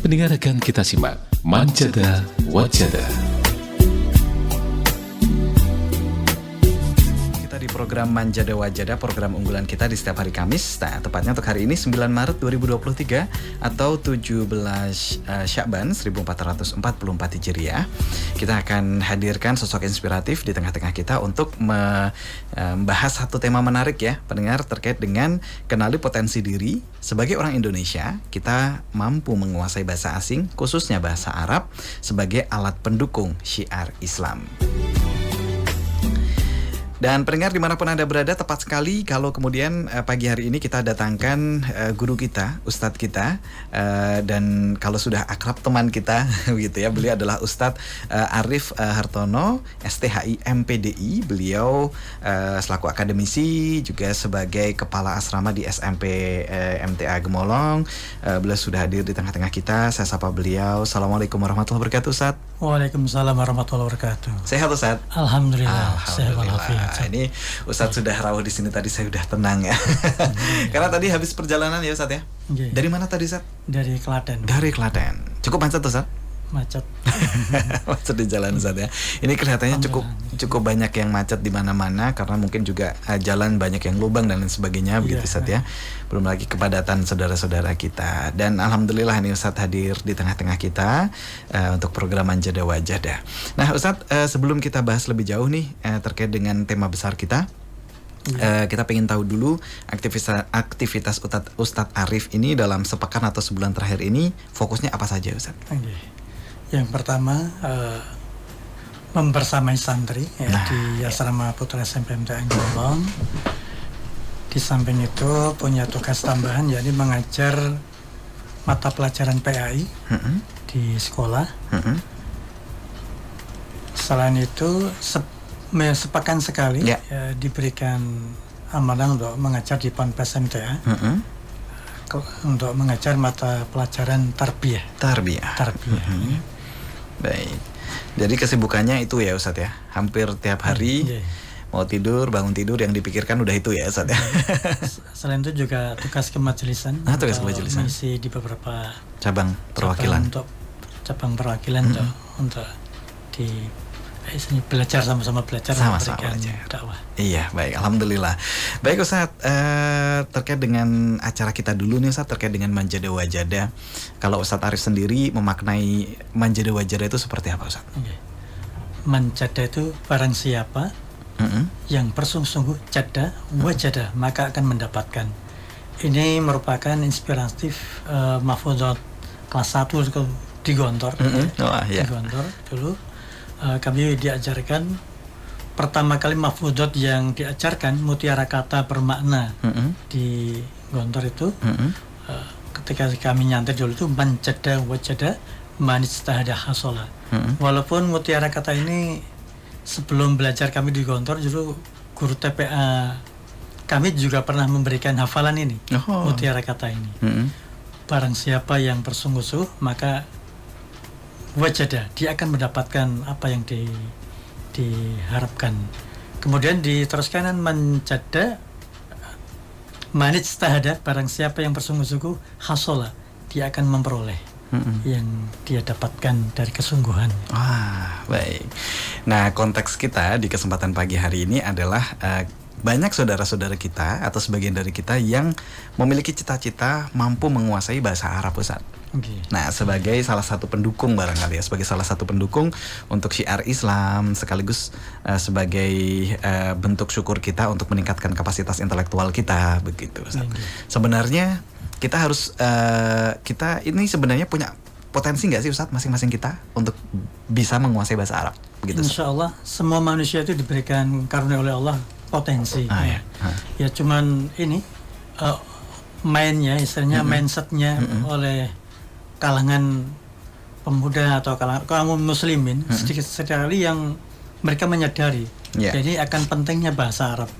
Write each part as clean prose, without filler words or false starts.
Pendengar akan kita simak Manjada Wajada. Di program Manjada Wajada, program unggulan kita di setiap hari Kamis. Nah, tepatnya untuk hari ini 9 Maret 2023 atau 17 Sya'ban 1444 Hijriah. Kita akan hadirkan sosok inspiratif di tengah-tengah kita untuk membahas satu tema menarik ya, pendengar, terkait dengan kenali potensi diri. Sebagai orang Indonesia, kita mampu menguasai bahasa asing, khususnya bahasa Arab, sebagai alat pendukung syiar Islam. Dan pendengar dimanapun Anda berada, tepat sekali kalau kemudian pagi hari ini kita datangkan guru kita, ustadz kita, dan kalau sudah akrab teman kita begitu ya, beliau adalah Ustadz Arif Hartono, STHI MPDI. Beliau selaku akademisi, juga sebagai kepala asrama di SMP MTA Gemolong. Beliau sudah hadir di tengah-tengah kita. Saya sapa beliau. Assalamualaikum warahmatullahi wabarakatuh, Ustadz. Waalaikumsalam warahmatullahi wabarakatuh. Sehat, Ustadz? Alhamdulillah. Sehat walafiat. Ini Ustadz sudah rawuh di sini tadi, saya sudah tenang ya. Karena tadi habis perjalanan ya Ustadz ya. Dari mana tadi Ustadz? Dari Klaten. Dari Klaten. Cukup macet Ustadz? Macet. Macet di jalan Ustadz ya. Ini kelihatannya cukup banyak yang macet di mana-mana karena mungkin juga jalan banyak yang lubang dan lain sebagainya begitu Ustadz ya. Belum lagi kepadatan saudara-saudara kita. Dan alhamdulillah ini Ustadz hadir di tengah-tengah kita untuk program Manjada Wajada. Nah Ustadz, sebelum kita bahas lebih jauh nih terkait dengan tema besar kita, kita pengen tahu dulu aktivitas Ustadz Arif ini dalam sepekan atau sebulan terakhir ini fokusnya apa saja Ustadz? Yang pertama membersamai santri di Asrama Putra SMP MTA Gemolong. Di samping itu punya tugas tambahan, yakni mengajar mata pelajaran PAI di sekolah. Selain itu sepekan sekali diberikan amanah untuk mengajar di Ponpes MTA. Untuk mengajar mata pelajaran tarbiyah. Baik. Jadi kesibukannya itu ya Ustadz ya. Hampir tiap hari mau tidur, bangun tidur, yang dipikirkan udah itu ya Ustadz ya. Selain itu juga tugas kemajelisan. Tugas kemajelisan. Mengisi di beberapa cabang perwakilan. Cabang perwakilan untuk di belajar sama-sama belajar dakwah. Iya, baik, alhamdulillah. Baik Ustadz, terkait dengan acara kita dulu nih Ustadz, terkait dengan Manjada Wajada. Kalau Ustadz Arif sendiri memaknai Manjada Wajada itu seperti apa Ustadz? Manjada itu barang siapa yang bersungguh-sungguh jada wajada, maka akan mendapatkan. Ini merupakan inspiratif mahfuzat kelas 1 di Gontor. Di Gontor dulu. Kami diajarkan pertama kali mahfudot yang diajarkan mutiara kata bermakna di Gontor itu. Ketika kami nyantai dulu itu manjada wajada manistahada hasola. Walaupun mutiara kata ini sebelum belajar kami di Gontor, justru guru TPA kami juga pernah memberikan hafalan ini, mutiara kata ini. Barang siapa yang bersungguh-sungguh maka wajada, dia akan mendapatkan apa yang diharapkan. Kemudian diteruskan manjada manijtahada, barang siapa yang bersungguh-sungguh hasola, dia akan memperoleh yang dia dapatkan dari kesungguhan. Baik. Nah, konteks kita di kesempatan pagi hari ini adalah banyak saudara-saudara kita atau sebagian dari kita yang memiliki cita-cita mampu menguasai bahasa Arab Ustaz. Nah, sebagai salah satu pendukung barangkali ya, sebagai salah satu pendukung untuk syiar Islam, sekaligus sebagai bentuk syukur kita untuk meningkatkan kapasitas intelektual kita, begitu Ustaz. Sebenarnya kita harus kita ini sebenarnya punya potensi nggak sih Ustaz, masing-masing kita untuk bisa menguasai bahasa Arab, begitu? Insya Allah semua manusia itu diberikan karunia oleh Allah potensi. Ya cuman ini mainnya, istilahnya mindsetnya oleh kalangan pemuda atau kalangan muslimin sedikit sekali yang mereka menyadari jadi akan pentingnya bahasa Arab.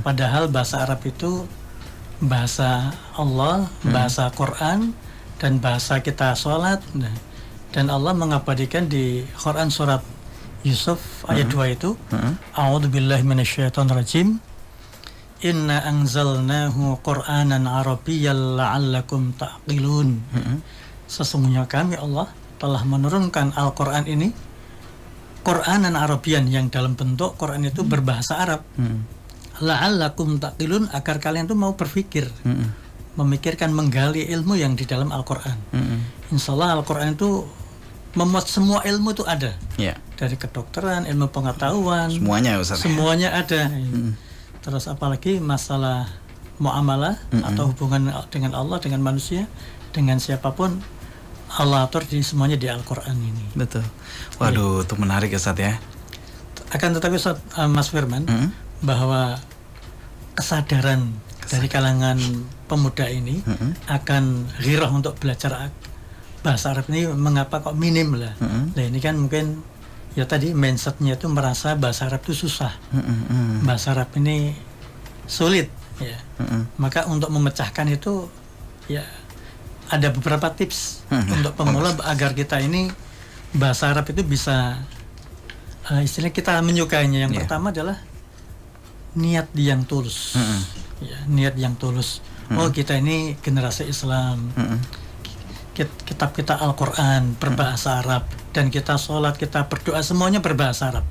Padahal bahasa Arab itu bahasa Allah, bahasa Quran, dan bahasa kita sholat. Dan Allah mengabadikan di Quran surat Yusuf ayat 2 itu, A'udzubillahi minasyaitonirrajim, Inna anzalnahu Qur'anan Arabiyyan la'allakum ta'qilun. sesungguhnya kami Allah telah menurunkan Al-Quran ini Quranan Arabian yang dalam bentuk Quran itu berbahasa Arab. La'allakum taqilun, agar kalian tuh mau berpikir, memikirkan, menggali ilmu yang di dalam Al-Quran. Insya Allah Al-Quran itu memuat semua ilmu itu ada. Dari kedokteran, ilmu pengetahuan, Semuanya Ustaz. semuanya ada. Terus apalagi masalah muamalah atau hubungan dengan Allah, dengan manusia, dengan siapapun, Allah atur di semuanya di Al-Quran ini. Betul. Waduh, itu menarik Ustaz ya. Akan tetapi Mas Firman, bahwa kesadaran dari kalangan pemuda ini akan ghirah untuk belajar bahasa Arab ini mengapa kok minim lah. Nah ini kan mungkin ya tadi mindsetnya itu merasa bahasa Arab itu susah, bahasa Arab ini sulit ya. Maka untuk memecahkan itu ya ada beberapa tips untuk pemula agar kita ini bahasa Arab itu bisa istilahnya kita menyukainya. Yang pertama adalah niat yang tulus. Ya, niat yang tulus. Oh, kita ini generasi Islam. Kitab kita Al-Quran berbahasa Arab, dan kita sholat, kita berdoa, semuanya berbahasa Arab.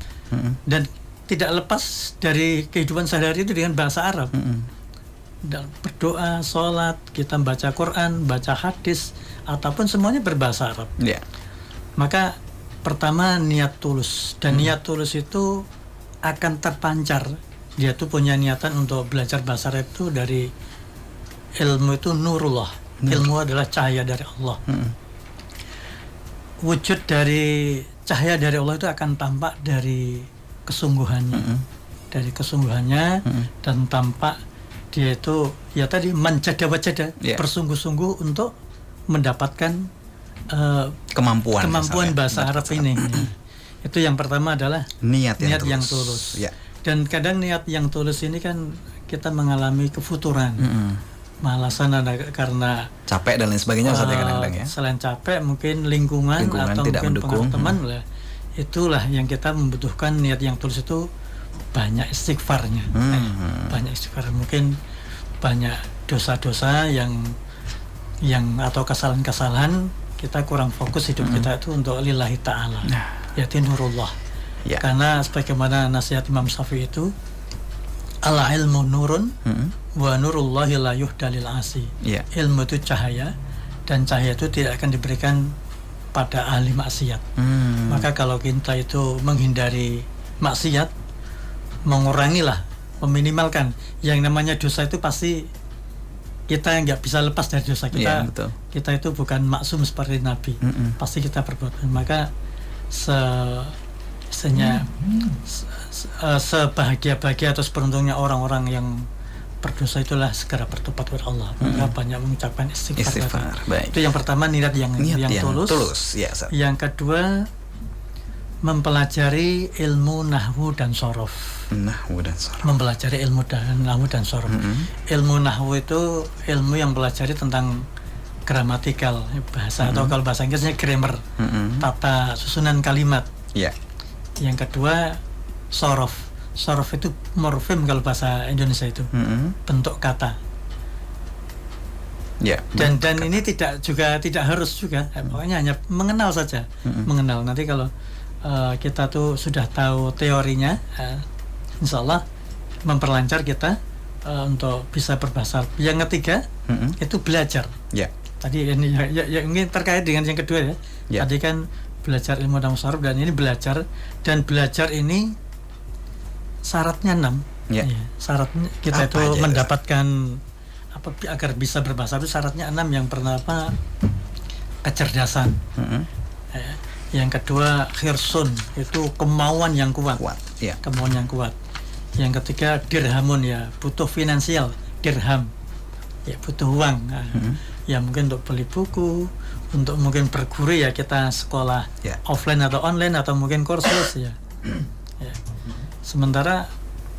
Dan tidak lepas dari kehidupan sehari-hari itu dengan bahasa Arab. Dan berdoa, sholat, kita baca Quran, baca hadis, ataupun semuanya berbahasa Arab. Maka pertama niat tulus, dan niat tulus itu akan terpancar. Dia tuh punya niatan untuk belajar bahasa Arab itu dari ilmu itu nurullah. Ilmu adalah cahaya dari Allah. Wujud dari cahaya dari Allah itu akan tampak dari kesungguhannya, dari kesungguhannya, dan tampak dia itu ya tadi menjada-wajada, bersungguh-sungguh untuk mendapatkan kemampuan bahasa Arab ini. Itu yang pertama adalah niat yang tulus. Dan kadang niat yang tulus ini kan kita mengalami kefuturan, malasan karena capek dan lain sebagainya kadang-kadang ya. Selain capek mungkin lingkungan atau tidak mungkin mendukung. teman lah. Itulah yang kita membutuhkan. Niat yang tulus itu banyak istighfarnya, banyak istighfar, mungkin banyak dosa-dosa yang atau kesalahan-kesalahan kita kurang fokus hidup kita itu untuk lillahi ta'ala, yaitu nurullah. Karena sebagaimana nasihat Imam Syafi'i itu, al ilmu nurun wa nurullahi la yuhdalil asi. Ilmu itu cahaya, dan cahaya itu tidak akan diberikan pada ahli maksiat. Maka kalau kita itu menghindari maksiat, mengurangilah, meminimalkan. Yang namanya dosa itu pasti kita nggak bisa lepas dari dosa kita. Kita itu bukan maksum seperti Nabi. Pasti kita berbuat. Maka sebahagia-bahagia atau seberuntungnya orang-orang yang berdosa itulah segera bertobat kepada Allah. Maka banyak mengucapkan istighfar. Itu yang pertama, niat yang tulus. Yang kedua, mempelajari ilmu nahwu dan sorof. Mempelajari ilmu nahwu dan sorof. Ilmu nahwu itu ilmu yang pelajari tentang gramatikal bahasa, atau kalau bahasa Inggrisnya grammar, tata susunan kalimat. Yang kedua, sorof. Sorof itu morfem kalau bahasa Indonesia itu, bentuk kata. Dan ini tidak harus juga, pokoknya hanya mengenal saja. Mengenal. Nanti kalau kita tuh sudah tahu teorinya, insya Allah memperlancar kita untuk bisa berbahasa. Yang ketiga itu belajar. Tadi ini ya mungkin terkait dengan yang kedua ya. Tadi kan belajar ilmu dan saraf, dan ini belajar, dan belajar ini syaratnya 6. Syaratnya kita itu mendapatkan apa agar bisa berbahasa itu syaratnya 6. Yang pertama kecerdasan. Yang kedua khirsun, itu kemauan yang kuat. Kemauan yang kuat. Yang ketiga dirhamun, ya butuh finansial, dirham, ya butuh uang. Ya mungkin untuk beli buku, untuk mungkin berguru, ya kita sekolah offline atau online, atau mungkin kursus ya. Sementara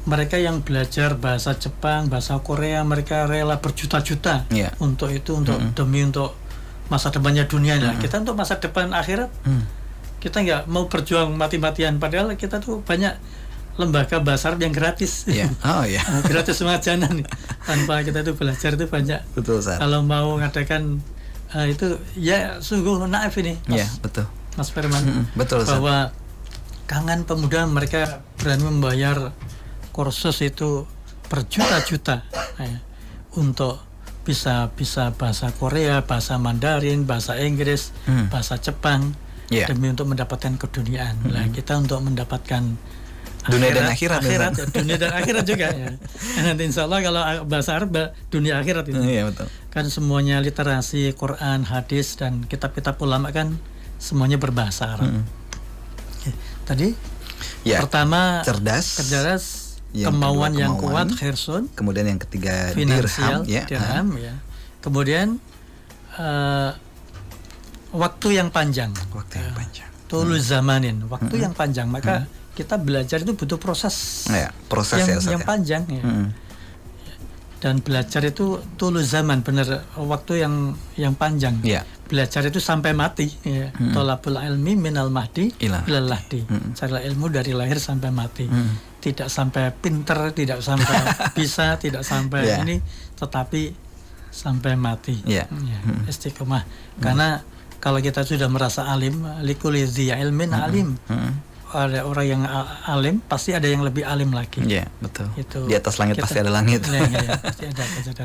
mereka yang belajar bahasa Jepang, bahasa Korea, mereka rela berjuta-juta untuk itu, demi untuk masa depannya dunia. Kita untuk masa depan akhirat, kita nggak mau berjuang mati-matian, padahal kita tuh banyak lembaga bahasa Arab yang gratis. Gratis majanan. Tanpa kita tuh belajar itu banyak. Betul, Ustaz. Kalau mau ngadakan Itu ya sungguh naif ini, Iya, betul. Mas Firman. Betul, Ustaz. Bahwa kalangan pemuda mereka berani membayar kursus itu berjuta-juta untuk bisa bahasa Korea, bahasa Mandarin, bahasa Inggris, bahasa Jepang, demi untuk mendapatkan keduniaan. Nah, kita untuk mendapatkan dunia dan akhirat, ya, dunia dan akhirat juga ya. Nanti insya Allah kalau bahasa Arab dunia akhirat itu. Iya, betul. Kan semuanya literasi Quran, hadis dan kitab-kitab ulama kan semuanya berbahasa Arab. Tadi pertama cerdas, kemauan yang kuat, khirsun. Kemudian yang ketiga finansial, dirham ya. Kemudian waktu yang panjang. Waktu yang panjang. Tulus zamanin, waktu yang panjang. Maka kita belajar itu butuh proses. Proses yang panjang ya. Dan belajar itu tulus zaman, benar, waktu yang panjang. Belajar itu sampai mati ya. Tolabul ilmi minal mahdi ilal lahdi. Cari ilmu dari lahir sampai mati. Tidak sampai pinter, tidak sampai bisa, tidak sampai ini, tetapi sampai mati. Istiqomah. Karena kalau kita sudah merasa alim, likulli dzi ilmin alim. Ada orang yang alim, pasti ada yang lebih alim lagi. Iya, betul. Itu di atas langit pasti ada langit. Pasti ada.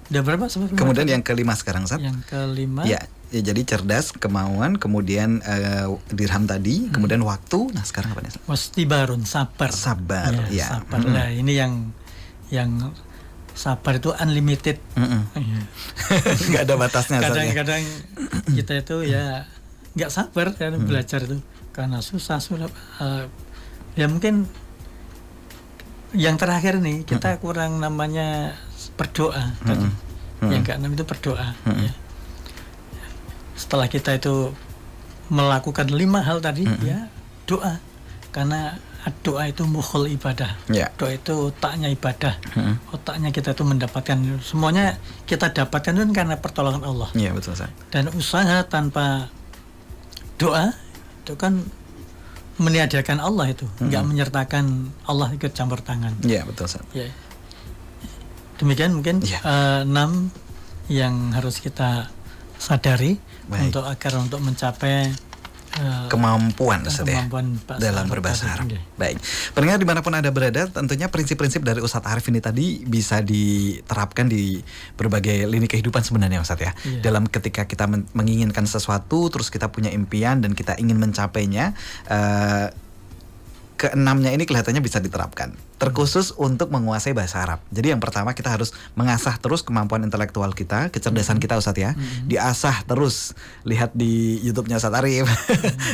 Udah berapa sebetulnya? Kemudian yang kelima sekarang, Ustaz. Yang kelima. Ya, jadi cerdas, kemauan, kemudian dirham tadi, kemudian waktu. Nah, sekarang apa nih? Wastibarun, sabar. Sabar. Sabar. Nah, ini yang sabar itu unlimited. Nggak ada batasnya. Kadang-kadang kita itu ya nggak sabar kan belajar itu karena susah. Ya mungkin yang terakhir nih kita kurang namanya berdoa tadi. Yang keenam itu berdoa. Ya. Setelah kita itu melakukan 5 hal tadi, ya doa, karena doa itu mukhul ibadah. Doa itu otaknya ibadah. Otaknya kita itu mendapatkan semuanya, kita dapatkan itu karena pertolongan Allah. Iya, betul, Ustaz. Dan usaha tanpa doa itu kan meniadakan Allah itu, nggak menyertakan Allah ikut campur tangan. Iya, betul, Ustaz. Ya. Demikian mungkin 6 yang harus kita sadari untuk mencapai kemampuan dalam berbahasa Arab. Baik, pendengar dimanapun Anda berada, tentunya prinsip-prinsip dari Ustadz Arif ini tadi bisa diterapkan di berbagai lini kehidupan sebenarnya, Ustadz ya. Dalam ketika kita menginginkan sesuatu, terus kita punya impian dan kita ingin mencapainya, keenamnya ini kelihatannya bisa diterapkan, terkhusus untuk menguasai bahasa Arab. Jadi yang pertama kita harus mengasah terus kemampuan intelektual kita, kecerdasan kita, Ustadz ya. Diasah terus, lihat di YouTube-nya Ustadz Arif,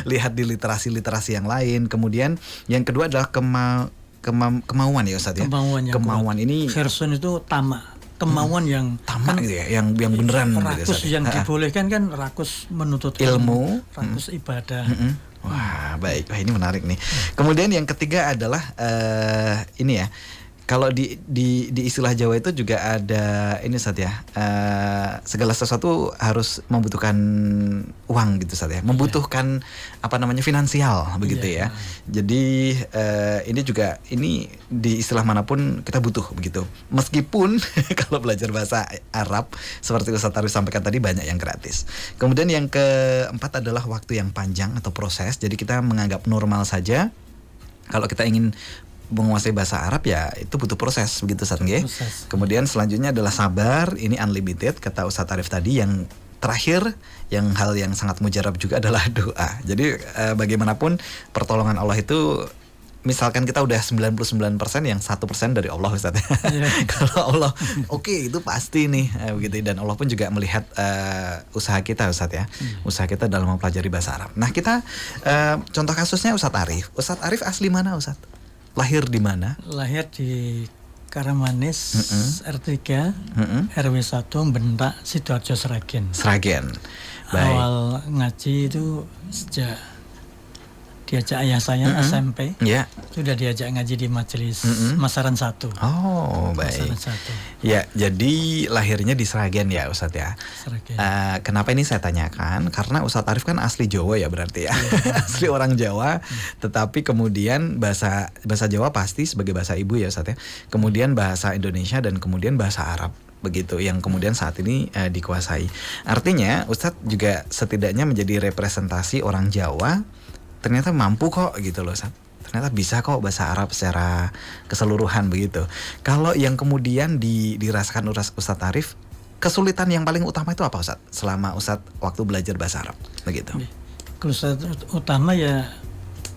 lihat di literasi-literasi yang lain. Kemudian yang kedua adalah kemauan ya, Ustadz ya. Kemauan ini Khirsun itu tamak. Kemauan yang tamak gitu ya, yang beneran rakus gitu, yang dibolehkan kan rakus menuntut ilmu, rakus ibadah. Wah, baik. Wah, ini menarik nih. Kemudian yang ketiga adalah ini ya. Kalau di istilah Jawa itu juga ada ini, Ustadz ya. Segala sesuatu harus membutuhkan uang gitu, Ustadz ya. Membutuhkan finansial begitu ya. Jadi ini juga di istilah manapun kita butuh begitu. Meskipun kalau belajar bahasa Arab seperti Ustadz Arif sampaikan tadi banyak yang gratis. Kemudian yang keempat adalah waktu yang panjang atau proses. Jadi kita menganggap normal saja. Kalau kita ingin menguasai bahasa Arab ya itu butuh proses begitu, Ustadz nggih. Kemudian selanjutnya adalah sabar, ini unlimited kata Ustadz Arif tadi. Yang terakhir, yang hal yang sangat mujarab juga adalah doa. Jadi bagaimanapun pertolongan Allah itu, misalkan kita udah 99%, yang 1% dari Allah, Ustadz. Kalau Allah oke, itu pasti nih begitu. Dan Allah pun juga melihat usaha kita, Ustadz ya. Usaha kita dalam mempelajari bahasa Arab. Nah kita contoh kasusnya Ustadz Arif. Ustadz Arif asli mana, Ustadz? Lahir di mana? Lahir di Karamanis, R3, RW 1, Bentak, Sidoarjo, Sragen. Baik. Awal ngaji itu sejak diajak ayah saya SMP. Sudah diajak ngaji di majelis Masaran 1. Oh, baik. Masaran 1. Ya, jadi lahirnya di Sragen ya, Ustadz ya. Sragen. Kenapa ini saya tanyakan? Karena Ustadz Arif kan asli Jawa ya berarti ya. Asli orang Jawa, tetapi kemudian bahasa Jawa pasti sebagai bahasa ibu ya, Ustadz ya. Kemudian bahasa Indonesia dan kemudian bahasa Arab. begitu yang kemudian saat ini dikuasai. Artinya Ustadz juga setidaknya menjadi representasi orang Jawa ternyata mampu kok gitu loh Ustadz. Ternyata bisa kok bahasa Arab secara keseluruhan begitu. Kalau yang kemudian dirasakan Ustadz Arif, kesulitan yang paling utama itu apa Ustadz selama Ustadz waktu belajar bahasa Arab begitu? Kesulitan utama ya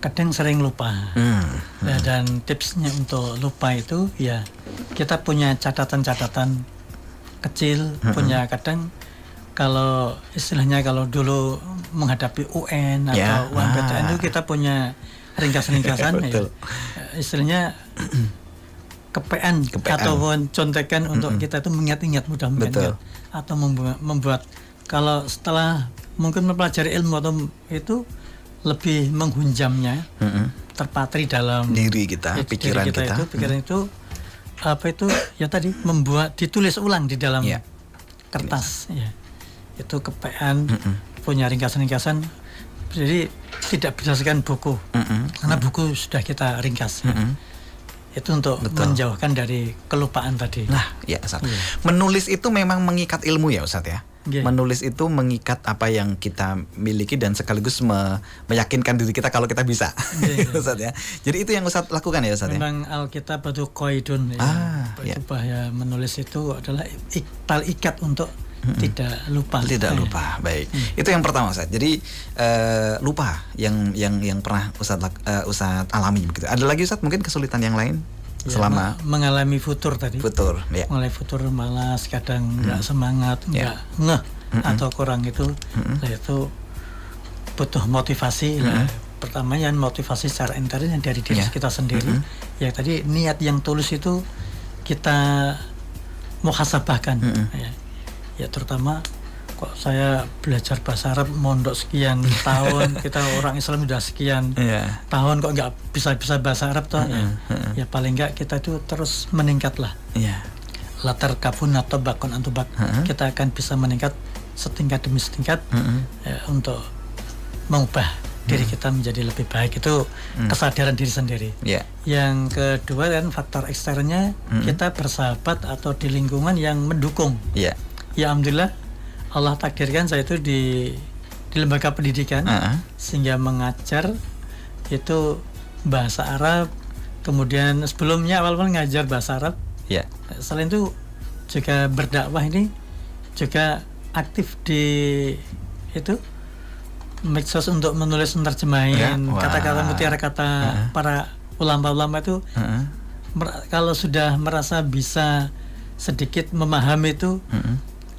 kadang sering lupa. Ya, dan tipsnya untuk lupa itu ya kita punya catatan-catatan kecil, punya kadang kalau istilahnya kalau dulu menghadapi UN atau UMPTN itu kita punya ringkas-ringkasan ya, istilahnya kepean ataupun contekan untuk kita itu mengingat-ingat mudah-mudahan atau membuat kalau setelah mungkin mempelajari ilmu atau itu lebih menghunjamnya terpatri dalam diri kita, pikiran kita. Pikiran itu apa itu ya tadi membuat ditulis ulang di dalam kertas ya. Itu kepean punya ringkasan-ringkasan, jadi tidak berdasarkan buku karena buku sudah kita ringkas ya. Itu untuk menjauhkan dari kelupaan tadi. Nah ya Ustaz, menulis itu memang mengikat ilmu ya Ustaz ya. Menulis itu mengikat apa yang kita miliki dan sekaligus meyakinkan diri kita kalau kita bisa. Ustaz ya. Jadi itu yang Ustaz lakukan ya Ustaz ya. Memang Alkitab itu qaidun ya. Bahaya menulis itu adalah ikat untuk tidak lupa. Tidak lupa. Baik. Itu yang pertama Ustaz. Jadi lupa yang pernah Ustaz alami begitu. Ada lagi Ustaz mungkin kesulitan yang lain? Ya, selama mengalami futur tadi. Ya. Mulai futur malas, kadang nggak semangat, nggak ngeh atau kurang itu, itu butuh motivasi. Pertama yang motivasi secara intern yang dari diri kita sendiri. Ya tadi niat yang tulus itu kita muhasabahkan. Ya terutama kok saya belajar bahasa Arab mondok sekian tahun, kita orang Islam udah sekian tahun kok nggak bisa bahasa Arab toh ya paling nggak kita itu terus meningkat lah. Latar kabun atau bakon antubak kita akan bisa meningkat setingkat demi setingkat ya, untuk mengubah diri kita menjadi lebih baik. Itu kesadaran diri sendiri. Yang kedua kan faktor eksternnya kita bersahabat atau di lingkungan yang mendukung. Ya alhamdulillah Allah takdirkan saya itu di lembaga pendidikan sehingga mengajar itu bahasa Arab, kemudian sebelumnya awal ngajar bahasa Arab. Selain itu juga berdakwah ini juga aktif di itu medsos untuk menulis menerjemahin kata-kata mutiara kata para ulama-ulama itu. Kalau sudah merasa bisa sedikit memahami itu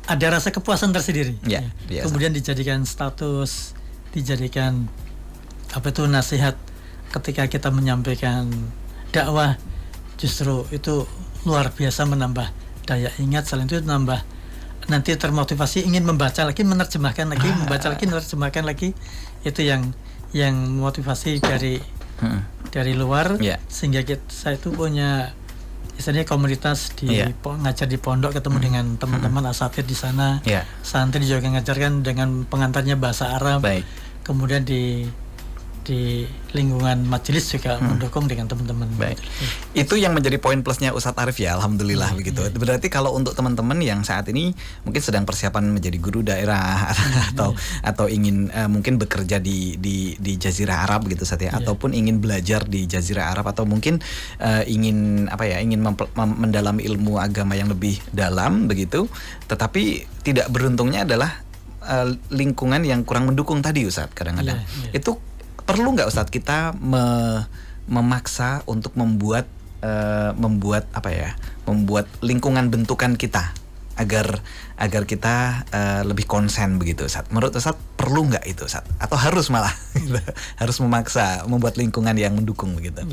ada rasa kepuasan tersendiri. Kemudian dijadikan status, dijadikan apa itu nasihat ketika kita menyampaikan dakwah, justru itu luar biasa menambah daya ingat. Selain itu nambah nanti termotivasi ingin membaca lagi, menerjemahkan lagi, membaca lagi, menerjemahkan lagi. Itu yang motivasi dari luar sehingga saya itu punya istilahnya komunitas di ngajar di pondok, ketemu dengan teman-teman asatidz di sana. Santri juga ngajarkan dengan pengantarnya bahasa Arab. Kemudian di lingkungan majelis juga mendukung dengan teman-teman. Itu yang menjadi poin plusnya Ustadz Arif ya, alhamdulillah begitu. Berarti kalau untuk teman-teman yang saat ini mungkin sedang persiapan menjadi guru daerah atau ingin mungkin bekerja di Jazirah Arab begitu Ustadz ya, ataupun ingin belajar di Jazirah Arab atau mungkin ingin mendalami ilmu agama yang lebih dalam begitu, tetapi tidak beruntungnya adalah lingkungan yang kurang mendukung tadi Ustadz kadang-kadang. Itu perlu nggak Ustadz kita memaksa untuk membuat lingkungan bentukan kita agar kita lebih konsen begitu Ustadz? Menurut Ustadz perlu nggak itu Ustadz? Atau harus malah harus memaksa membuat lingkungan yang mendukung begitu?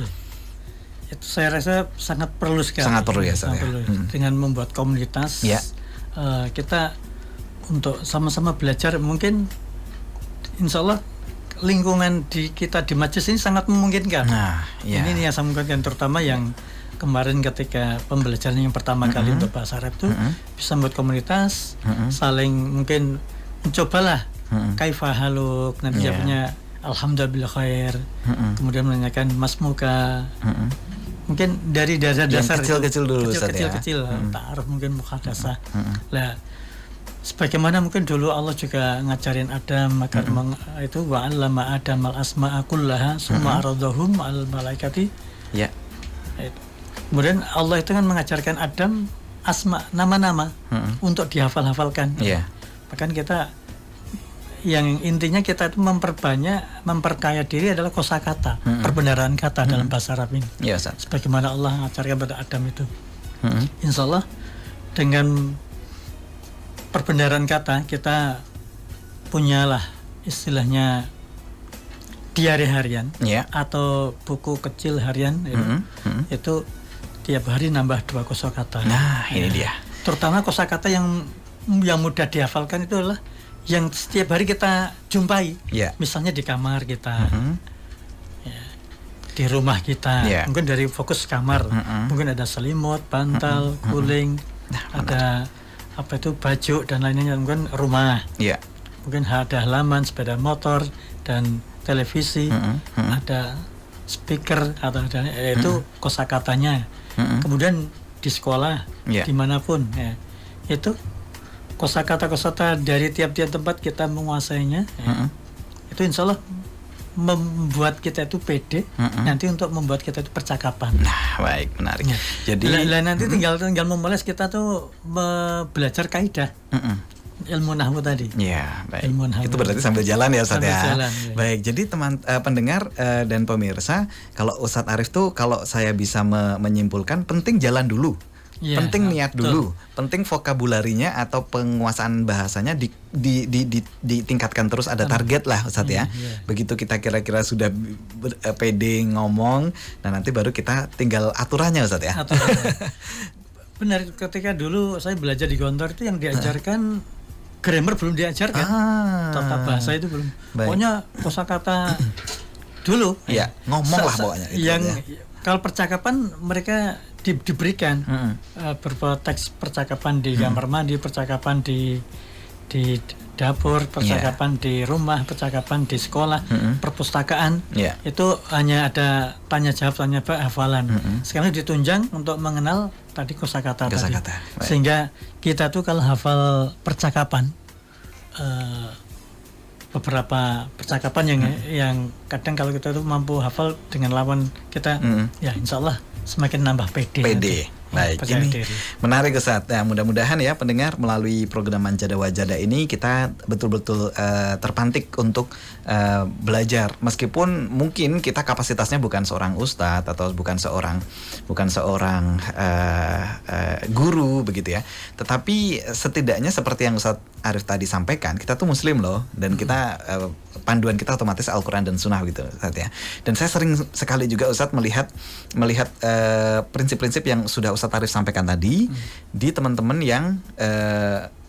Itu saya rasa sangat perlu sekali. Sangat perlu ya Ustadz. Dengan membuat komunitas kita untuk sama-sama belajar, mungkin insya Allah lingkungan kita di majelis ini sangat memungkinkan. Ini yang saya memungkinkan, terutama yang kemarin ketika pembelajaran yang pertama kali untuk bahasa Arab itu bisa membuat komunitas, saling mungkin mencobalah kaifa haluk, nanti jawabnya alhamdulillah khair, kemudian menanyakan mas muka, mungkin dari dasar-dasar yang kecil-kecil dulu Ustaz ya. kecil-kecil ta'aruf mungkin muhadasah. Lah sebagaimana mungkin dulu Allah juga ngajarin Adam agar itu wa 'allama Adam al-asma'a kullaha summa aradahum al malaikati. Ya. Kemudian Allah itu kan mengajarkan Adam asma, nama-nama untuk dihafal-hafalkan. Iya. Bahkan kita yang intinya kita itu memperkaya diri adalah kosakata, perbenaran kata dalam bahasa Arab ini. Iya, Ustaz. Sebagaimana Allah mengajarkan pada Adam itu. Insya Allah dengan perbenaran kata kita punyalah istilahnya diari harian atau buku kecil harian itu tiap hari nambah 2 kosakata. Nah, ini dia. Terutama kosakata yang mudah dihafalkan itu adalah yang setiap hari kita jumpai. Misalnya di kamar kita, di rumah kita, mungkin dari fokus kamar, mungkin ada selimut, bantal, guling, ada apa itu baju dan lainnya, mungkin rumah, mungkin ada halaman, sepeda motor dan televisi, ada speaker atau itu kosakatanya. Kemudian di sekolah, dimanapun, itu kosakata dari tiap-tiap tempat kita menguasainya, itu insya Allah membuat kita itu pede nanti untuk membuat kita itu percakapan. Nah, baik, menarik. Jadi nanti tinggal memoles kita tuh belajar kaidah. Ilmu nahwu tadi. Ya, baik. Itu berarti sambil jalan ya Ustaz ya. Jalan, baik, jadi teman pendengar dan pemirsa, kalau Ustadz Arif tuh kalau saya bisa menyimpulkan penting jalan dulu. Penting niat dulu, penting vokabularinya atau penguasaan bahasanya ditingkatkan terus, ada target lah Ustadz ya. Begitu kita kira-kira sudah pede ngomong, nah nanti baru kita tinggal aturannya Ustadz ya. Benar, ketika dulu saya belajar di Gontor itu yang diajarkan grammar belum diajarkan, tata bahasa itu belum. Pokoknya kosakata dulu. Ngomong lah pokoknya. Kalau percakapan mereka diberikan beberapa teks percakapan di kamar mandi, percakapan di dapur, percakapan di rumah, percakapan di sekolah, perpustakaan. Itu hanya ada tanya jawab hafalan. Sekarang ditunjang untuk mengenal tadi kosakata tadi. Sehingga kita tuh kalau hafal percakapan, beberapa percakapan yang kadang kalau kita tuh mampu hafal dengan lawan kita, ya insya Allah semakin nambah pede. Baik, ini menarik Ustaz. Ya, mudah-mudahan ya pendengar melalui program Manjada Wajada ini kita betul-betul terpantik untuk belajar, meskipun mungkin kita kapasitasnya bukan seorang ustadz atau bukan seorang guru begitu ya. Tetapi setidaknya seperti yang Ustadz Arif tadi sampaikan, kita tuh muslim loh, dan kita panduan kita otomatis Al-Quran dan Sunnah gitu Ustadz ya. Dan saya sering sekali juga Ustadz melihat prinsip-prinsip yang sudah Ustadz Arif sampaikan tadi di teman-teman yang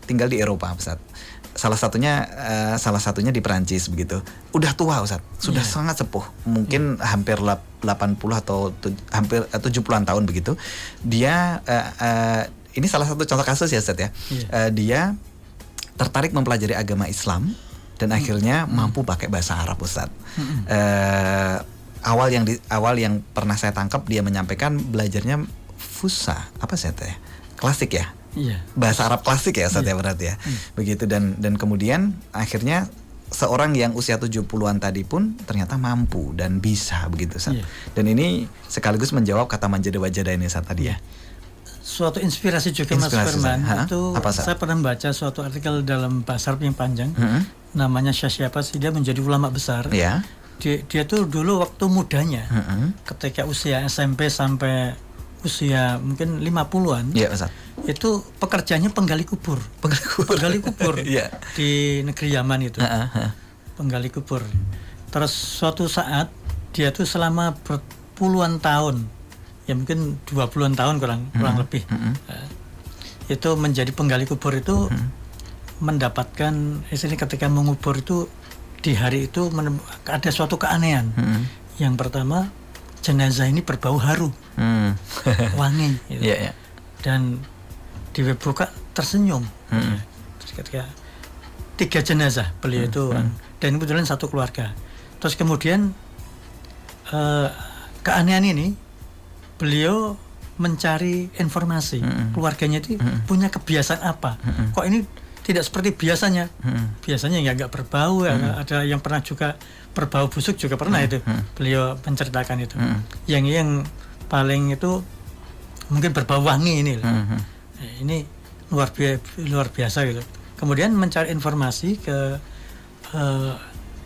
tinggal di Eropa Ustadz. Salah satunya di Perancis begitu. Udah tua Ustadz, sudah sangat sepuh, mungkin hampir 80 atau hampir 70-an tahun begitu. Dia ini salah satu contoh kasus ya Ustadz ya. Dia tertarik mempelajari agama Islam dan akhirnya mampu pakai bahasa Arab Ustadz. Awal yang pernah saya tangkap, dia menyampaikan belajarnya Fusa, apa sih teh? Klasik ya? Bahasa Arab klasik ya Ustadz ya berarti ya. Begitu dan kemudian akhirnya seorang yang usia 70-an tadi pun ternyata mampu dan bisa begitu Ustadz. Dan ini sekaligus menjawab kata Manjada Wajada ini Ustadz tadi ya. Suatu inspirasi juga Mas Firman. Itu saya pernah baca suatu artikel dalam bahasa Arab yang panjang. Namanya siapa sih, dia menjadi ulama besar. Dia tuh dulu waktu mudanya, ketika usia SMP sampai usia mungkin 50-an, itu pekerjaannya penggali kubur. Di negeri Yaman itu, penggali kubur. Terus suatu saat dia tuh selama berpuluhan tahun, ya mungkin 20-an tahun kurang lebih, itu menjadi penggali kubur itu mendapatkan istilahnya ketika mengubur itu di hari itu ada suatu keanehan. Yang pertama, jenazah ini berbau harum, wangi, gitu. Dan dibuka tersenyum. Terus ketika 3 jenazah beliau itu, dan kebetulan satu keluarga. Terus kemudian keanehan ini beliau mencari informasi. Keluarganya itu punya kebiasaan apa? Kok ini tidak seperti biasanya? Biasanya ya nggak berbau, ada yang pernah juga berbau busuk juga pernah itu. Beliau menceritakan itu. Yang paling itu mungkin berbau wangi ini. Ini luar biasa gitu. Kemudian mencari informasi ke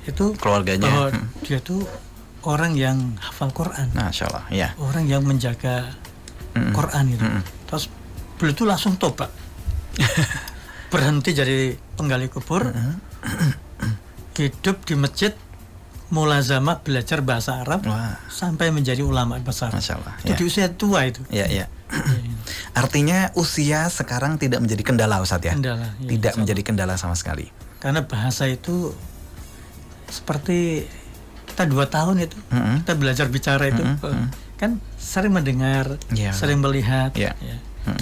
itu keluarganya, bahwa dia tuh orang yang hafal Quran, Masya Allah, ya. orang yang menjaga Quran itu. Terus beliau itu langsung tobat, berhenti jadi penggali kubur, hidup di masjid, mulazamah belajar bahasa Arab. Wah. Sampai menjadi ulama besar. Masya Allah, Itu ya. di usia tua itu. Ya, ya. Artinya usia sekarang tidak menjadi kendala, Ustadz ya? Kendala, ya, Tidak insya menjadi kendala sama sekali. Karena bahasa itu seperti kita 2 tahun itu kita belajar bicara itu kan sering mendengar, Ya, sering melihat, ya.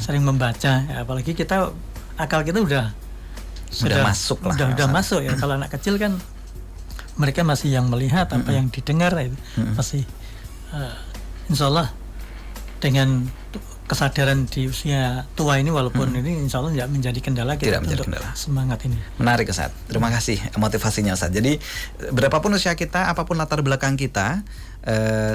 sering membaca. Ya, apalagi kita akal kita udah masuk lah. udah masuk ya. Kalau anak kecil kan mereka masih yang melihat apa yang didengar itu masih insya Allah dengan kesadaran di usia tua ini, walaupun ini insya Allah tidak menjadi kendala kita Tidak menjadi untuk kendala. semangat ini. Menarik, Ustadz. Terima kasih motivasinya, Ustadz. Jadi berapapun usia kita, apapun latar belakang kita,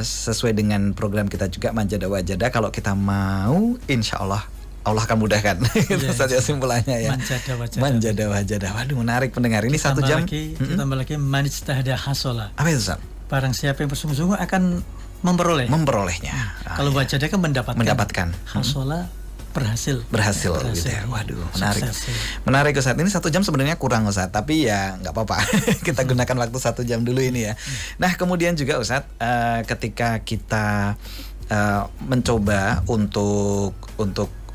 sesuai dengan program kita juga Manjada Wajada, kalau kita mau, insya Allah Allah akan mudahkan. Itu saja simpulannya ya. Manjada Wajada. Manjada Wajada. Waduh, menarik pendengar. Ini 1 jam. Ditambah lagi manijtahada hasola. Apa itu, Ustadz? Barang siapa yang bersungguh-sungguh akan memperolehnya. Iya. Kalau wajada kan mendapatkan. Hasola berhasil Gitu ya. Waduh, menarik. Sukses, ya. Menarik, Ustadz. Ini 1 jam sebenarnya kurang, Ustadz, tapi ya nggak apa-apa. Kita gunakan waktu 1 jam dulu ini ya. Nah, kemudian juga, Ustadz, ketika kita mencoba untuk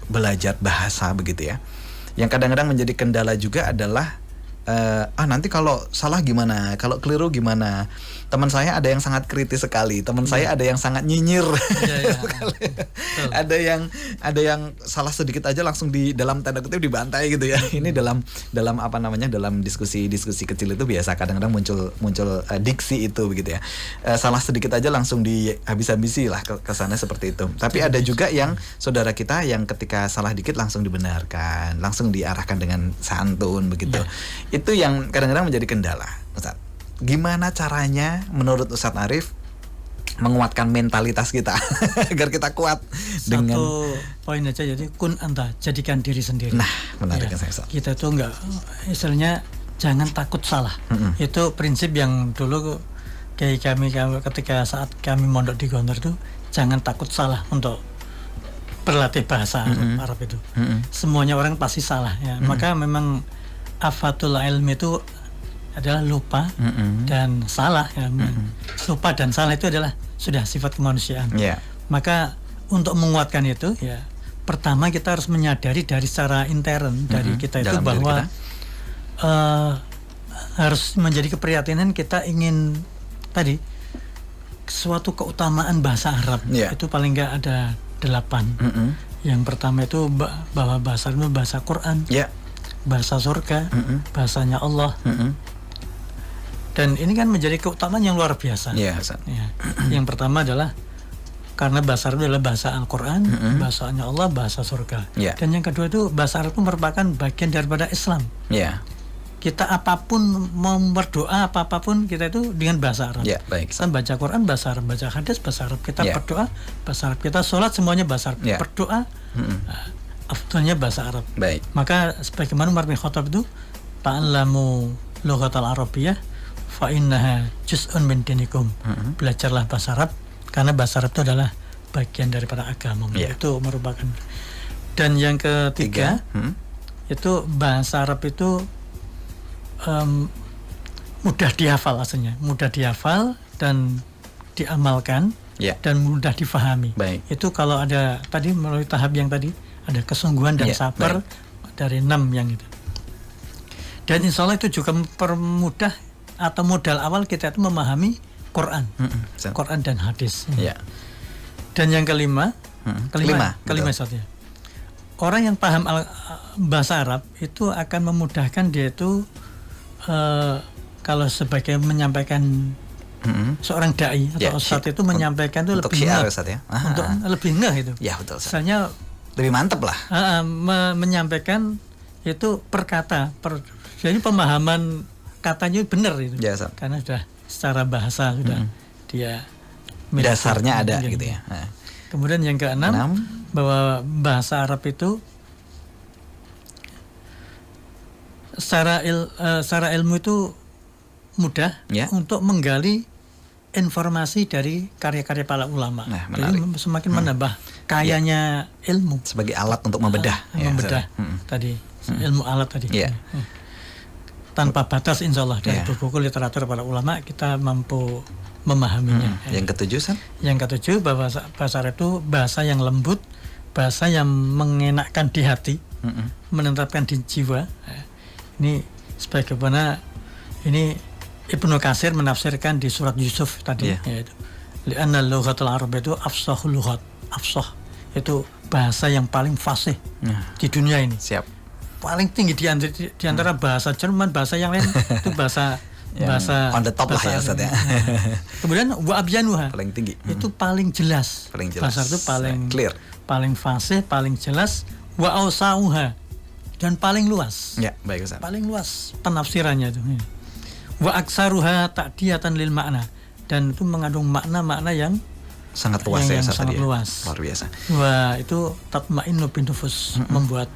belajar bahasa begitu ya, yang kadang-kadang menjadi kendala juga adalah nanti kalau salah gimana, kalau keliru gimana. Teman saya ada yang sangat kritis sekali, teman saya ada yang sangat nyinyir. ada yang salah sedikit aja langsung di dalam tanda kutip dibantai gitu ya. Ini dalam apa namanya, dalam diskusi kecil itu biasa kadang-kadang muncul diksi itu begitu ya. Salah sedikit aja langsung dihabis-habisi lah kesannya seperti itu. Tapi ada juga yang saudara kita yang ketika salah dikit langsung dibenarkan, langsung diarahkan dengan santun begitu. Itu yang kadang-kadang menjadi kendala, Ustaz. Gimana caranya menurut Ustadz Arif menguatkan mentalitas kita agar kita kuat dengan satu poin aja, jadi kun anta, jadikan diri sendiri. Nah, menarik ya, saya, Ustaz. kita tuh enggak, istilahnya jangan takut salah. Itu prinsip yang dulu kayak kami ketika saat kami mondok di Gontor itu, jangan takut salah untuk berlatih bahasa Arab itu. Semuanya orang pasti salah ya. Maka memang afatul ilmi itu adalah lupa dan salah ya. Lupa dan salah itu adalah sudah sifat kemanusiaan. Maka untuk menguatkan itu ya, pertama kita harus menyadari dari secara intern dari kita itu bahwa harus menjadi keprihatinan kita ingin tadi suatu keutamaan bahasa Arab. Itu paling nggak ada 8. Yang pertama itu bahwa bahasa Arab itu bahasa Quran, bahasa surga, bahasanya Allah. Dan ini kan menjadi keutamaan yang luar biasa. Ya. Yang pertama adalah karena bahasa Arab adalah bahasa Al-Quran, bahasanya Allah, bahasa surga. Dan yang kedua itu bahasa Arab itu merupakan bagian daripada Islam. Kita apapun mau berdoa apapun kita itu dengan bahasa Arab. Kita baca Quran bahasa Arab, baca hadis bahasa Arab, kita berdoa bahasa Arab, kita sholat semuanya bahasa Arab, berdoa afdalnya bahasa Arab. Maka sebagaimana Umar bin Khattab itu ta'allamu lughatal arabiyyah fa innaha juz'un min dinikum. Belajarlah bahasa Arab karena bahasa Arab itu adalah bagian daripada agama. Itu merupakan. Dan yang ketiga itu bahasa Arab itu mudah dihafal aslinya, mudah dihafal dan diamalkan dan mudah difahami. Itu kalau ada tadi melalui tahap yang tadi ada kesungguhan dan sabar dari 6 yang itu. Dan insya Allah itu juga mempermudah atau modal awal kita itu memahami Quran, Quran dan hadis. Dan yang kelima satu ya. Orang yang paham bahasa Arab itu akan memudahkan dia itu kalau sebagai menyampaikan seorang dai atau ustadz itu menyampaikan itu untuk lebih syiar, ngeh, Ustadz ya. untuk lebih ngeh itu. Ya betul, Ustadz. Misalnya Lebih mantep lah. menyampaikan itu per kata, jadi pemahaman katanya benar itu. Ya, Ustadz. Karena sudah secara bahasa sudah dia miliki. Dasarnya ada Iya. gitu ya. Kemudian yang keenam, bahwa bahasa Arab itu secara ilmu itu mudah Ya. untuk menggali informasi dari karya-karya para ulama. Nah, Jadi menarik. semakin menambah kayanya ilmu. Sebagai alat untuk membedah. Membedah Ustadz. tadi, ilmu alat tadi. Iya. Tanpa batas insya Allah dari Iya. buku literatur para ulama kita mampu memahaminya. Yang ketujuh, Ustadz? Yang ketujuh, bahwa bahasa Arab itu bahasa yang lembut, bahasa yang mengenakkan di hati, menetapkan di jiwa. Ini sebagaimana ini Ibnu Katsir menafsirkan di surat Yusuf tadi, yaitu li'anna lughatul Arab itu afsahul lughat. Afsah itu bahasa yang paling fasih di dunia ini. Siap. Paling tinggi di antara bahasa Jerman, bahasa yang lain itu bahasa On the top lah ya, Ustadz ya. Kemudian wa abyanuha Paling tinggi. itu paling jelas. Paling jelas. Bahasa itu paling clear. paling fasih, paling jelas. Wa ausauha dan paling luas. Ya, baik, Ustadz. Paling luas penafsirannya itu. Wa aksaruha ta'diyatan lil makna, dan itu mengandung makna-makna yang Sangat luas yang ya, Ustadz, sangat tadi ya. luas. Luar biasa. Wah, itu tatma'innu bin nufus, membuat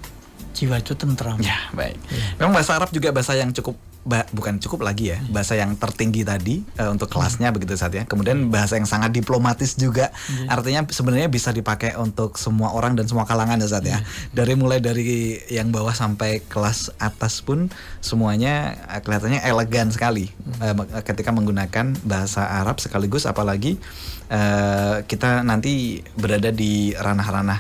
jiwa itu tentram. Ya, baik. Memang bahasa Arab juga bahasa yang cukup bukan cukup lagi ya, bahasa yang tertinggi tadi untuk kelasnya begitu Ustadz ya. Kemudian bahasa yang sangat diplomatis juga. Artinya sebenarnya bisa dipakai untuk semua orang dan semua kalangan Ustadz ya. Mulai dari yang bawah sampai kelas atas pun semuanya kelihatannya elegan sekali ketika menggunakan bahasa Arab, sekaligus apalagi kita nanti berada di ranah-ranah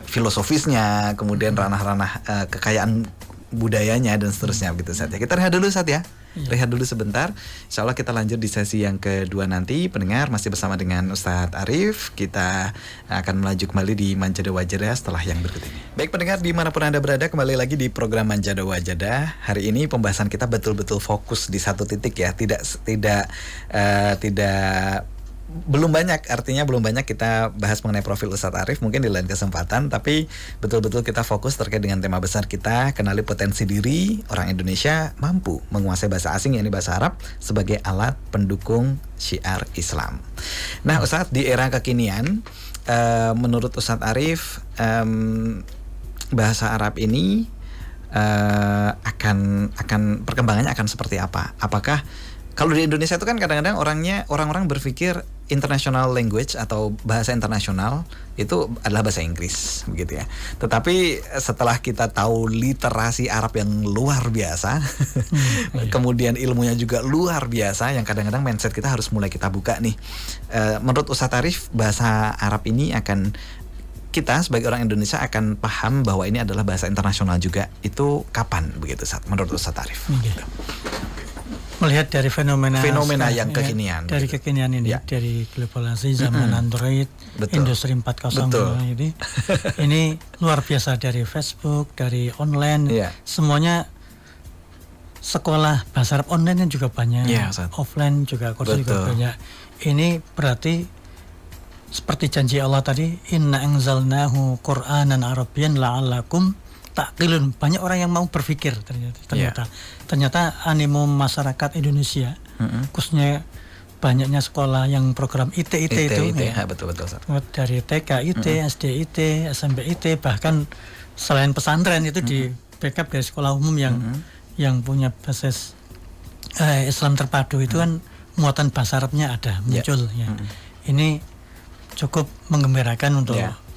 filosofisnya, kemudian ranah-ranah kekayaan budayanya dan seterusnya begitu Ustadz ya. Kita rehat dulu Ustadz ya. Rehat dulu sebentar. Insya Allah kita lanjut di sesi yang kedua nanti. Pendengar masih bersama dengan Ustadz Arif. Kita akan melaju kembali di Manjada Wajada setelah yang berikut ini. Baik pendengar dimanapun Anda berada, kembali lagi di program Manjada Wajada. Hari ini pembahasan kita betul-betul fokus di satu titik ya. Belum banyak kita bahas mengenai profil Ustadz Arif, mungkin di lain kesempatan, tapi betul-betul kita fokus terkait dengan tema besar kita, kenali potensi diri orang Indonesia mampu menguasai bahasa asing, yakni bahasa Arab, sebagai alat pendukung syiar Islam. Nah Ustadz, di era kekinian, menurut Ustadz Arif, bahasa Arab ini akan perkembangannya akan seperti apa? Apakah kalau di Indonesia itu kan kadang-kadang orang-orang berpikir international language atau bahasa internasional itu adalah bahasa Inggris begitu ya. Tetapi setelah kita tahu literasi Arab yang luar biasa, kemudian ilmunya juga luar biasa, yang kadang-kadang mindset kita harus mulai kita buka nih. Menurut Ustadz Arif, bahasa Arab ini kita sebagai orang Indonesia akan paham bahwa ini adalah bahasa internasional juga. Itu kapan begitu menurut Ustadz Arif? Melihat dari fenomena yang kekinian, dari kekinian ini, dari globalisasi, zaman Android, industri 4.0 ini luar biasa, dari Facebook, dari online, semuanya. Sekolah bahasa Arab online juga banyak, offline juga, kursus juga banyak. Ini berarti seperti janji Allah tadi, inna anzalnahu Qur'anan Arabiyyan la'allakum ta'qilun. Banyak orang yang mau berpikir ternyata animo masyarakat Indonesia, khususnya banyaknya sekolah yang program IT itu betul. Dari TK IT, SD IT, SMP IT, bahkan selain pesantren itu di backup dari sekolah umum yang punya basis Islam terpadu itu kan muatan bahasa Arabnya ada muncul ya. Ini cukup menggembirakan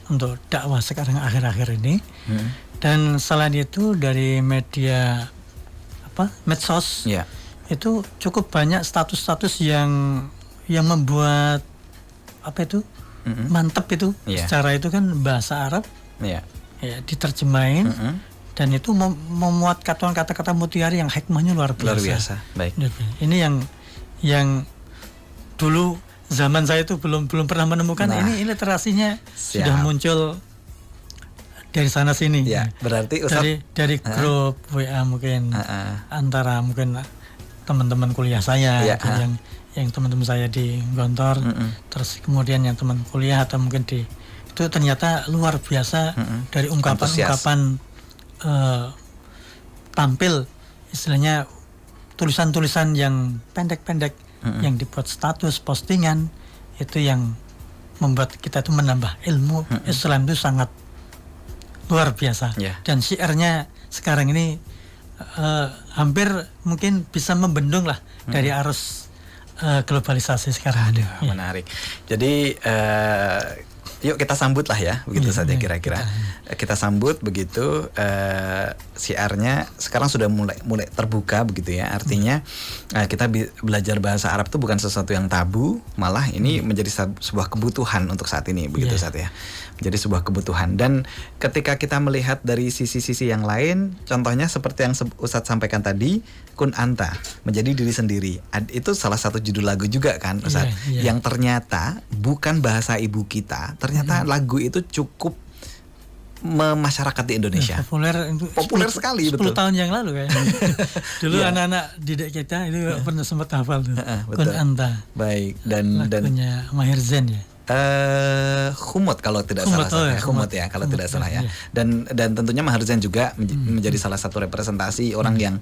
untuk dakwah sekarang akhir-akhir ini. Dan selain itu dari media medsos itu cukup banyak status-status yang membuat mantep itu secara itu kan bahasa Arab diterjemahin dan itu memuat kata-kata mutiara yang hikmahnya luar biasa. Baik. Ini yang dulu zaman saya itu belum pernah menemukan. Ini literasinya sudah muncul dari sana sini. Ya, berarti Ustaz, dari grup WA mungkin antara mungkin teman-teman kuliah saya, Iya, gitu, yang teman-teman saya di Gontor, terus kemudian yang teman kuliah atau mungkin itu ternyata luar biasa dari ungkapan-ungkapan tampil, istilahnya tulisan-tulisan yang pendek-pendek yang dibuat status postingan, itu yang membuat kita itu menambah ilmu Islam itu sangat luar biasa. Dan syiarnya sekarang ini hampir mungkin bisa membendung lah dari arus globalisasi sekarang. Menarik. Jadi yuk kita sambut lah ya, begitu saja kira-kira. Kita sambut begitu, syiarnya sekarang sudah mulai terbuka begitu ya. Artinya kita belajar bahasa Arab itu bukan sesuatu yang tabu, malah ini menjadi sebuah kebutuhan untuk saat ini, begitu saja ya. Menjadi sebuah kebutuhan. Dan ketika kita melihat dari sisi-sisi yang lain, contohnya seperti yang Ustadz sampaikan tadi, kun anta, menjadi diri sendiri. Itu salah satu judul lagu juga kan Ustadz, yang ternyata bukan bahasa ibu kita. Ternyata lagu itu cukup masyarakat di Indonesia. Populer sekali, 10 betul. tahun yang lalu kan. Dulu anak-anak didik kita itu pernah sempat hafal tuh. Kun anta. Baik, dan lagunya Maher Zain ya. Khumut kalau tidak salah saya. Khumut ya kalau tidak salah ya. Dan tentunya Maher Zain juga menjadi salah satu representasi orang yang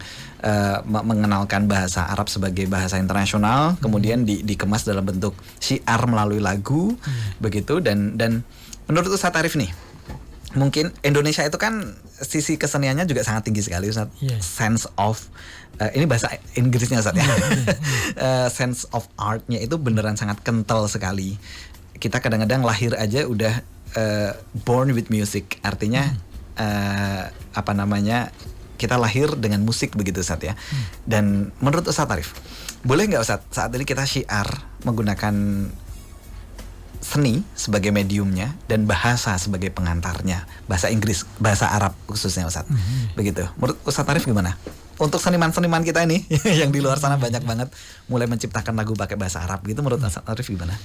mengenalkan bahasa Arab sebagai bahasa internasional, kemudian dikemas dalam bentuk syiar melalui lagu, begitu. Dan menurut Ustadz Arif nih, mungkin Indonesia itu kan sisi keseniannya juga sangat tinggi sekali, Ustadz. Sense of ini bahasa Inggrisnya, Ustadz ya. Sense of artnya itu beneran sangat kental sekali. Kita kadang-kadang lahir aja udah born with music, artinya kita lahir dengan musik, begitu Ustadz ya. Dan menurut Ustadz Arif, boleh nggak Ustadz saat ini kita syiar menggunakan seni sebagai mediumnya dan bahasa sebagai pengantarnya, bahasa Inggris, bahasa Arab khususnya Ustadz, begitu. Menurut Ustadz Arif gimana? Untuk seniman-seniman kita ini yang di luar sana banyak banget mulai menciptakan lagu pakai bahasa Arab gitu, menurut Ustadz Arif gimana?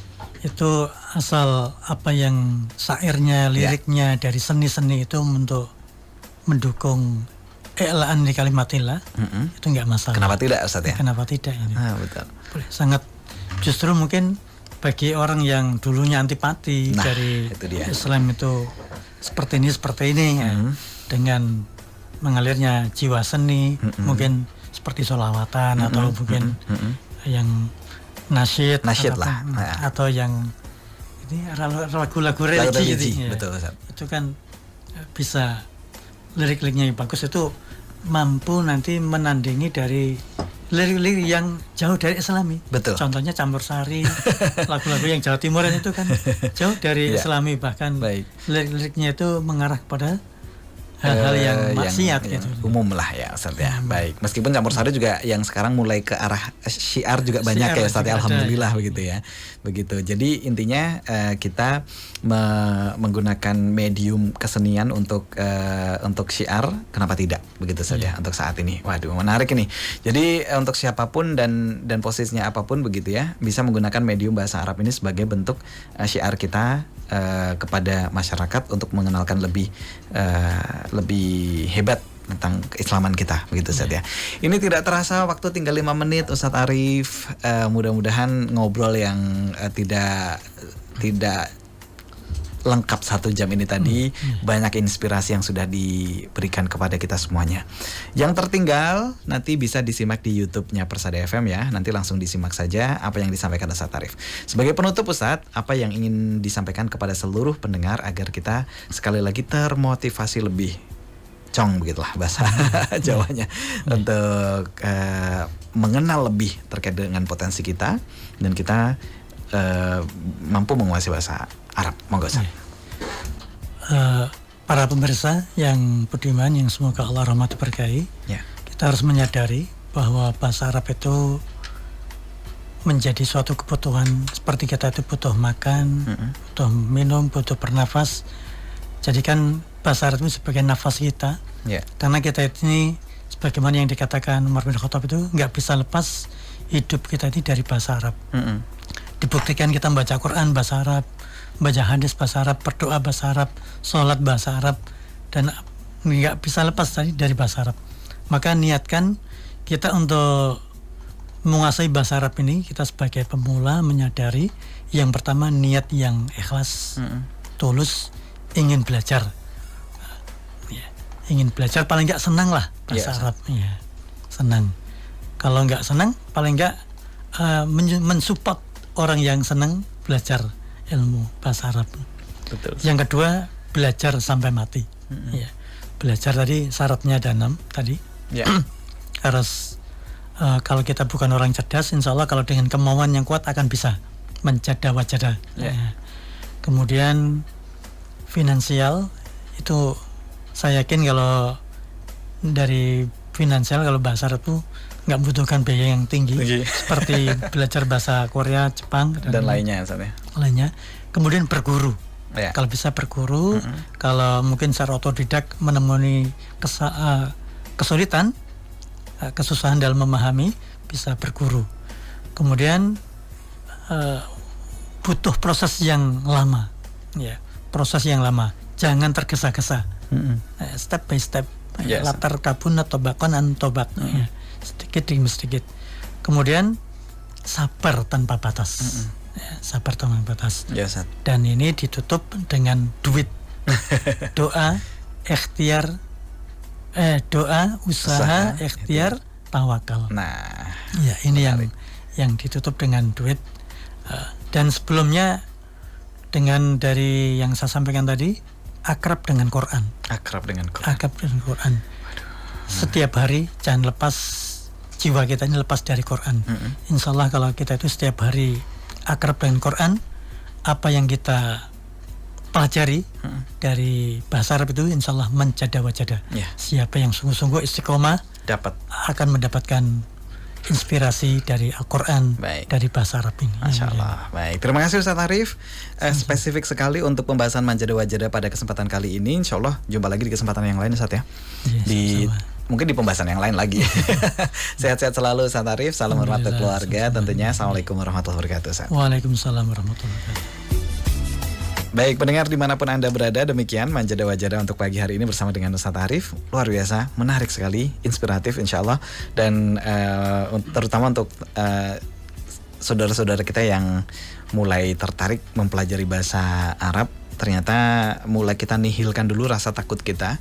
Itu asal apa yang syairnya, liriknya dari seni-seni itu untuk mendukung i'laan di kalimatillah, itu nggak masalah. Kenapa tidak Ustadz ya? Kenapa tidak ini? Betul. Boleh, sangat. Justru mungkin bagi orang yang dulunya antipati dari Islam itu seperti ini ya, dengan mengalirnya jiwa seni, mungkin seperti sholawatan atau mungkin yang nasyid lah, atau yang ini lagu-lagu religi gitu, ya. Betul, Ustaz. Itu kan bisa lirik-liriknya yang bagus, itu mampu nanti menandingi dari lirik-lirik yang jauh dari Islami. Betul. Contohnya Campur Sari, lagu-lagu yang Jawa Timuran itu kan jauh dari Islami, bahkan lirik-liriknya itu mengarah kepada hal-hal yang maksiat gitu. Umum lah ya Ustaz ya. Baik, meskipun Campur Sari juga yang sekarang mulai ke arah syiar juga banyak ya Ustaz ya, alhamdulillah begitu ya. Begitu. Jadi intinya kita menggunakan medium kesenian untuk syiar, kenapa tidak? Begitu saja untuk saat ini. Waduh, menarik ini. Jadi untuk siapapun dan posisinya apapun begitu ya, bisa menggunakan medium bahasa Arab ini sebagai bentuk syiar kita kepada masyarakat untuk mengenalkan lebih hebat tentang keislaman kita, begitu Ustaz ya. Ini tidak terasa waktu tinggal 5 menit Ustadz Arif. Mudah-mudahan ngobrol yang tidak lengkap 1 jam ini tadi banyak inspirasi yang sudah diberikan kepada kita semuanya. Yang tertinggal nanti bisa disimak di YouTube-nya Persada FM ya. Nanti langsung disimak saja apa yang disampaikan Ustadz Arif. Sebagai penutup Ustadz, apa yang ingin disampaikan kepada seluruh pendengar agar kita sekali lagi termotivasi lebih cong begitulah bahasa Jawanya untuk mengenal lebih terkait dengan potensi kita dan kita mampu menguasai bahasa Arab. Monggo Ustaz. Para pemirsa yang budiman, yang semoga Allah rahmati berkahi, kita harus menyadari bahwa bahasa Arab itu menjadi suatu kebutuhan seperti kita itu butuh makan, butuh minum, butuh bernafas. Jadikan bahasa Arab itu sebagai nafas kita, karena kita ini sebagaimana yang dikatakan Umar bin Khattab itu nggak bisa lepas hidup kita ini dari bahasa Arab. Dibuktikan kita membaca Quran bahasa Arab, baca hadis bahasa Arab, berdoa bahasa Arab, sholat bahasa Arab, dan nggak bisa lepas dari bahasa Arab. Maka niatkan kita untuk menguasai bahasa Arab ini kita sebagai pemula menyadari yang pertama niat yang ikhlas, tulus, ingin belajar. Ya, ingin belajar paling nggak senang lah bahasa Arab. Ya, senang. Kalau nggak senang paling nggak mensupport orang yang senang belajar ilmu bahasa Arab. Betul. Yang kedua belajar sampai mati. Ya, belajar tadi syaratnya ada 6 tadi. Ya. Harus kalau kita bukan orang cerdas, insya Allah kalau dengan kemauan yang kuat akan bisa menjada wajada. Yeah. Kemudian finansial itu saya yakin kalau dari finansial kalau bahasa Arab itu nggak membutuhkan biaya yang tinggi seperti belajar bahasa Korea, Jepang dan lainnya misalnya. Lainnya. Kemudian berguru. Yeah. Kalau bisa berguru, kalau mungkin secara otodidak menemui kesulitan, kesusahan dalam memahami, bisa berguru. Kemudian butuh proses yang lama, ya, proses yang lama. Jangan tergesa-gesa, step by step. Yes. Latar kabun atau bakon antobat, ya, sedikit demi sedikit. Kemudian sabar tanpa batas, ya, sabar tanpa batas. Yes. Dan ini ditutup dengan duit, doa, ikhtiar. Doa, usaha, ikhtiar, tawakal. Nah, ya ini yang ditutup dengan duit. Dan sebelumnya dengan dari yang saya sampaikan tadi, akrab dengan Quran. Akrab dengan Quran. Akrab dengan Quran. Setiap hari jangan lepas jiwa kita ini lepas dari Quran. Insya Allah kalau kita itu setiap hari akrab dengan Quran, apa yang kita pelajari dari bahasa Arab itu insya Allah menjada wajada. Yeah. Siapa yang sungguh-sungguh istiqomah akan mendapatkan inspirasi dari Al-Quran, dari bahasa Arab ini. Masya Allah. Baik, terima kasih Ustaz Arif. Spesifik sekali untuk pembahasan menjada wajada pada kesempatan kali ini. Insya Allah jumpa lagi di kesempatan yang lain Ustaz ya. Mungkin di pembahasan yang lain lagi. Sehat-sehat selalu Ustaz Arif. Salam hormat untuk keluarga tentunya. Assalamualaikum warahmatullahi wabarakatuh Ustaz. Waalaikumsalam warahmatullahi wabarakatuh. Baik, pendengar dimanapun Anda berada, demikian Manjada Wajada untuk pagi hari ini bersama dengan Ustaz Arif. Luar biasa, menarik sekali, inspiratif insya Allah. Dan terutama untuk saudara-saudara kita yang mulai tertarik mempelajari bahasa Arab, ternyata mulai kita nihilkan dulu rasa takut kita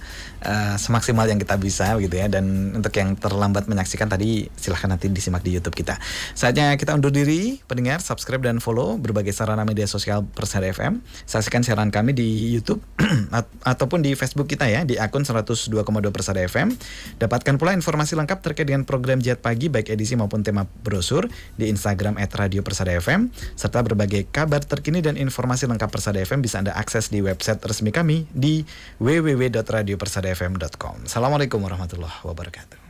semaksimal yang kita bisa gitu ya. Dan untuk yang terlambat menyaksikan tadi silahkan nanti disimak di YouTube kita. Saatnya kita undur diri, pendengar, subscribe dan follow berbagai sarana media sosial Persada FM. Saksikan siaran kami di YouTube ataupun di Facebook kita ya, di akun 102,2 Persada FM. Dapatkan pula informasi lengkap terkait dengan program Jihad Pagi baik edisi maupun tema brosur di Instagram @radiopersada_fm, serta berbagai kabar terkini dan informasi lengkap Persada FM bisa Anda akses di website resmi kami di www.radiopersadafm.com. Assalamualaikum warahmatullahi wabarakatuh.